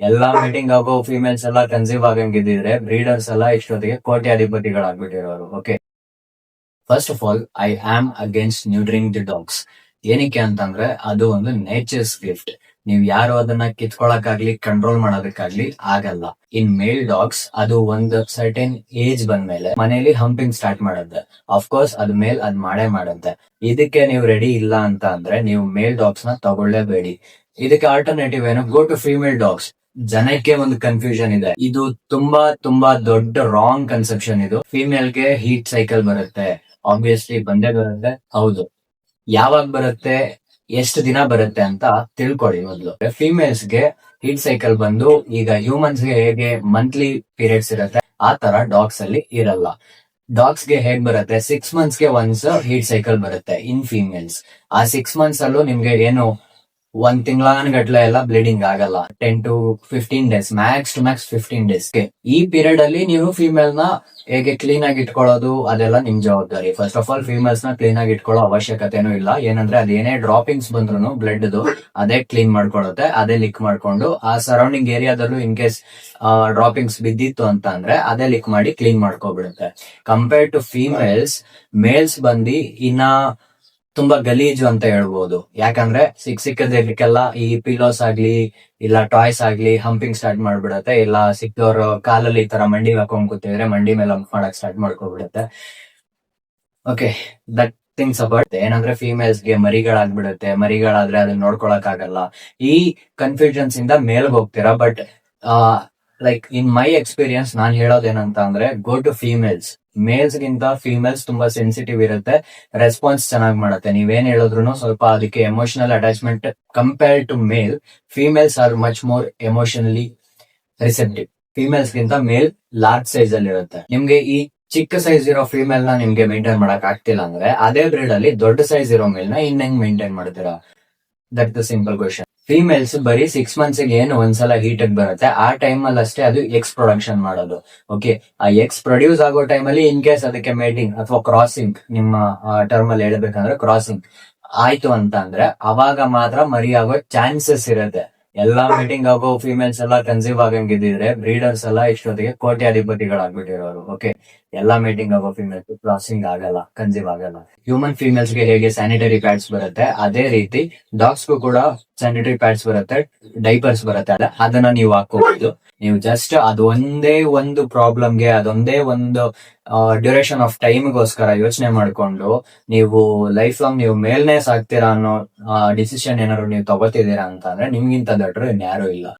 ಎಲ್ಲಾ ಮೀಟಿಂಗ್ ಆಗೋ ಫಿಮೇಲ್ಸ್ ಎಲ್ಲ ಕನ್ಸೀವ್ ಆಗಂಗಿದ್ರೆ ಬ್ರೀಡರ್ಸ್ ಎಲ್ಲ ಇಷ್ಟೊತ್ತಿಗೆ ಕೋಟ್ಯಾಧಿಪತಿಗಳಾಗ್ಬಿಟ್ಟಿರೋರು. Okay, first of all I am against neutering the dogs. ಏನಕ್ಕೆ ಅಂತಂದ್ರೆ ಅದು ಒಂದು ನೇಚರ್ಸ್ ಗಿಫ್ಟ್. ನೀವ್ ಯಾರು ಅದನ್ನ ಕಿತ್ಕೊಳಕ್ಕಾಗ್ಲಿ ಕಂಟ್ರೋಲ್ ಮಾಡೋದಕ್ಕಾಗ್ಲಿ ಆಗಲ್ಲ. ಇನ್ ಮೇಲ್ ಡಾಗ್ಸ್ ಅದು ಒಂದು ಸರ್ಟೆನ್ ಏಜ್ ಬಂದ್ಮೇಲೆ ಮನೇಲಿ ಹಂಪಿಂಗ್ ಸ್ಟಾರ್ಟ್ ಮಾಡುತ್ತೆ. ಅಫ್ಕೋರ್ಸ್ ಅದ್ ಮೇಲ್ ಅದ್ ಮಾಡೇ ಮಾಡುತ್ತೆ. ಇದಕ್ಕೆ ನೀವು ರೆಡಿ ಇಲ್ಲ ಅಂತ ಅಂದ್ರೆ ನೀವು ಮೇಲ್ ಡಾಗ್ಸ್ ನ ತಗೊಳ್ಳೇಬೇಡಿ. ಇದಕ್ಕೆ ಆಲ್ಟರ್ನೇಟಿವ್ ಏನು, ಗೋ ಟು ಫೀಮೇಲ್ ಡಾಗ್ಸ್. ಜನಕ್ಕೆ ಒಂದು ಕನ್ಫ್ಯೂಷನ್ ಇದೆ, ಇದು ತುಂಬಾ ತುಂಬಾ ದೊಡ್ಡ ರಾಂಗ್ ಕನ್ಸೆಪ್ಷನ್. ಇದು ಫೀಮೇಲ್ ಗೆ ಹೀಟ್ ಸೈಕಲ್ ಬರುತ್ತೆ, ಆಬ್ವಿಯಸ್ಲಿ ಬಂದೇ ಬರುತ್ತೆ. ಹೌದು, ಯಾವಾಗ ಬರುತ್ತೆ, ಎಷ್ಟು ದಿನ ಬರುತ್ತೆ ಅಂತ ತಿಳ್ಕೊಳ್ಳಿ ಮೊದಲು. ಫಿಮೇಲ್ಸ್ ಗೆ ಹೀಟ್ ಸೈಕಲ್ ಬಂದು ಈಗ ಹ್ಯೂಮನ್ಸ್ ಗೆ ಹೇಗೆ ಮಂತ್ಲಿ ಪೀರಿಯಡ್ಸ್ ಇರುತ್ತೆ ಆ ತರ ಡಾಗ್ಸ್ ಅಲ್ಲಿ ಇರಲ್ಲ. ಡಾಗ್ಸ್ ಗೆ ಹೇಗ್ ಬರುತ್ತೆ, 6 months ಗೆ ಒನ್ಸ್ ಹೀಟ್ ಸೈಕಲ್ ಬರುತ್ತೆ ಇನ್ ಫಿಮೇಲ್ಸ್. ಆ 6 months ಅಲ್ಲೂ ನಿಮ್ಗೆ ಏನು 1 ತಿಂಗಳಾನ್ಗಟ್ಲೆ ಎಲ್ಲ ಬ್ಲೀಡಿಂಗ್ ಆಗಲ್ಲ. 10 to 15 days, max to max 15 days. ಈ ಪೀರಿಯಡ್ ಅಲ್ಲಿ ನೀವು ಫಿಮೇಲ್ ನ ಹೇಗೆ ಕ್ಲೀನ್ ಆಗಿ ಇಟ್ಕೊಳ್ಳೋದು ಅದೆಲ್ಲ ನಿಮ್ ಜವಾಬ್ದಾರಿ. ಫಸ್ಟ್ ಆಫ್ ಆಲ್ ಫಿಮೇಲ್ಸ್ ನ ಕ್ಲೀನ್ ಆಗಿ ಇಟ್ಕೊಳ್ಳೋ ಅವಶ್ಯಕತೆನೂ ಇಲ್ಲ. ಏನಂದ್ರೆ ಅದೇನೇ ಡ್ರಾಪಿಂಗ್ಸ್ ಬಂದ್ರು ಬ್ಲಡ್ ಅದೇ ಕ್ಲೀನ್ ಮಾಡ್ಕೊಳ್ಳುತ್ತೆ, ಅದೇ ಲಿಕ್ ಮಾಡ್ಕೊಂಡು ಆ ಸರೌಂಡಿಂಗ್ ಏರಿಯಾದಲ್ಲೂ ಇನ್ ಕೇಸ್ ಡ್ರಾಪಿಂಗ್ಸ್ ಬಿದ್ದಿತ್ತು ಅಂತ ಅಂದ್ರೆ ಅದೇ ಲಿಕ್ ಮಾಡಿ ಕ್ಲೀನ್ ಮಾಡ್ಕೊಬಿಡುತ್ತೆ. ಕಂಪೇರ್ಡ್ ಟು ಫೀಮೇಲ್ಸ್, ಮೇಲ್ಸ್ ಬಂದು ಇನ್ನ ತುಂಬಾ ಗಲೀಜು ಅಂತ ಹೇಳ್ಬೋದು. ಯಾಕಂದ್ರೆ ಸಿಕ್ಕದಿರ್ಲಿಕ್ಕೆಲ್ಲ ಈ ಪಿಲೋಸ್ ಆಗ್ಲಿ ಇಲ್ಲ ಟಾಯ್ಸ್ ಆಗ್ಲಿ ಹಂಪಿಂಗ್ ಸ್ಟಾರ್ಟ್ ಮಾಡ್ಬಿಡತ್ತೆ. ಇಲ್ಲ ಸಿಕ್ಕದವ್ರು ಕಾಲಲ್ಲಿ ಈ ತರ ಮಂಡಿ ಹಾಕೊಂಡ್ ಕೂತಿದ್ರೆ ಮಂಡಿ ಮೇಲೆ ಹಂಪ್ ಮಾಡಕ್ ಸ್ಟಾರ್ಟ್ ಮಾಡ್ಕೊಬಿಡುತ್ತೆ. Okay, that things about. ಏನಂದ್ರೆ ಫಿಮೇಲ್ಸ್ ಗೆ ಮರಿಗಳಾಗ್ಬಿಡುತ್ತೆ, ಮರಿಗಳಾದ್ರೆ ಅದನ್ನ ನೋಡ್ಕೊಳಕ್ ಆಗಲ್ಲ. ಈ ಕನ್ಫ್ಯೂಷನ್ಸ್ ಇಂದ ಮೇಲ್ಗೆ ಹೋಗ್ತೀರಾ. But like in my experience ನಾನ್ ಹೇಳೋದೇನಂತ ಅಂದ್ರೆ, ಗೋ ಟು ಫಿಮೇಲ್ಸ್. ಮೇಲ್ಸ್ ಗಿಂತ ಫಿಮೇಲ್ಸ್ ತುಂಬಾ ಸೆನ್ಸಿಟಿವ್ ಇರುತ್ತೆ, ರೆಸ್ಪಾನ್ಸ್ ಚೆನ್ನಾಗಿ ಮಾಡುತ್ತೆ. ನೀವೇನ್ ಹೇಳಿದ್ರು ಸ್ವಲ್ಪ ಅದಕ್ಕೆ emotional attachment. Compare to male, females are much more emotionally receptive. Females ಗಿಂತ ಮೇಲ್ ಲಾರ್ಜ್ ಸೈಜ್ ಅಲ್ಲಿ ಇರುತ್ತೆ. ನಿಮ್ಗೆ ಈ ಚಿಕ್ಕ ಸೈಜ್ ಇರೋ ಫಿಮೇಲ್ ನ ನಿಮ್ಗೆ ಮೇಂಟೈನ್ ಮಾಡಕ್ ಆಗ್ತಿಲ್ಲ ಅಂದ್ರೆ ಅದೇ ಬ್ರೀಡ್ ಅಲ್ಲಿ ದೊಡ್ಡ ಸೈಜ್ ಇರೋ ಮೇಲ್ ನ ಇನ್ ಹೆಂಗ್ ಮೇಂಟೈನ್ ಮಾಡ್ತೀರಾ? That the simple question. Females ಬರೀ 6 months ಗೆ ಏನು ಒಂದ್ಸಲ ಹೀಟ್ ಬರುತ್ತೆ, ಆ ಟೈಮ್ ಅಲ್ಲಿ ಅಷ್ಟೇ ಅದು ಎಕ್ಸ್ ಪ್ರೊಡಕ್ಷನ್ ಮಾಡೋದು. ಓಕೆ, ಆ ಎಕ್ಸ್ ಪ್ರೊಡ್ಯೂಸ್ ಆಗೋ ಟೈಮ್ ಅಲ್ಲಿ ಇನ್ ಕೇಸ್ ಅದಕ್ಕೆ ಮೇಟಿಂಗ್ ಅಥವಾ ಕ್ರಾಸಿಂಗ್, ನಿಮ್ಮ ಟರ್ಮ್ ಅಲ್ಲಿ ಹೇಳ್ಬೇಕಂದ್ರೆ ಕ್ರಾಸಿಂಗ್ ಆಯ್ತು ಅಂತ ಅಂದ್ರೆ ಅವಾಗ ಮಾತ್ರ ಮರಿ ಆಗೋ ಚಾನ್ಸಸ್ ಇರುತ್ತೆ. ಎಲ್ಲಾ ಮೀಟಿಂಗ್ ಆಗೋ ಫಿಮೇಲ್ಸ್ ಎಲ್ಲ ಕನ್ಸೀವ್ ಆಗಂಗಿದ್ರೆ ಬ್ರೀಡರ್ಸ್ ಎಲ್ಲ ಇಷ್ಟೊತ್ತಿಗೆ ಕೋಟ್ಯಾಧಿಪತಿಗಳಾಗ್ಬಿಟ್ಟಿರೋರು. ಓಕೆ, ಎಲ್ಲಾ ಮೀಟಿಂಗ್ ಆಗೋ ಫಿಮೇಲ್ಸ್ ಕ್ರಾಸಿಂಗ್ ಆಗಲ್ಲ, ಕನ್ಸೀವ್ ಆಗಲ್ಲ. ಹ್ಯೂಮನ್ ಫಿಮೇಲ್ಸ್ ಗೆ ಹೇಗೆ ಸ್ಯಾನಿಟರಿ ಪ್ಯಾಡ್ಸ್ ಬರುತ್ತೆ ಅದೇ ರೀತಿ ಡಾಗ್ಸ್ಗೂ ಕೂಡ ಸ್ಯಾನಿಟರಿ ಪ್ಯಾಡ್ಸ್ ಬರುತ್ತೆ, ಡೈಪರ್ಸ್ ಬರುತ್ತೆ. ಅದನ್ನ ನೀವು ಹಾಕೋಬಹುದು. ನೀವು ಜಸ್ಟ್ ಅದೊಂದೇ ಒಂದು ಪ್ರಾಬ್ಲಮ್ಗೆ, ಅದೊಂದೇ ಒಂದು ಡ್ಯೂರೇಷನ್ ಆಫ್ ಟೈಮ್ಗೋಸ್ಕರ ಯೋಚನೆ ಮಾಡ್ಕೊಂಡು ನೀವು ಲೈಫ್ ಲಾಂಗ್ ನೀವು ಮೇಲ್ನೇ ಸಾಕ್ತೀರಾ ಅನ್ನೋ ಡಿಸಿಷನ್ ಏನಾದ್ರು ನೀವು ತಗೋತಿದ್ದೀರಾ ಅಂತ ಅಂದ್ರೆ ನಿಮ್ಗಿಂತ ದೊಡ್ಡರು ಇನ್ಯಾರು ಇಲ್ಲ.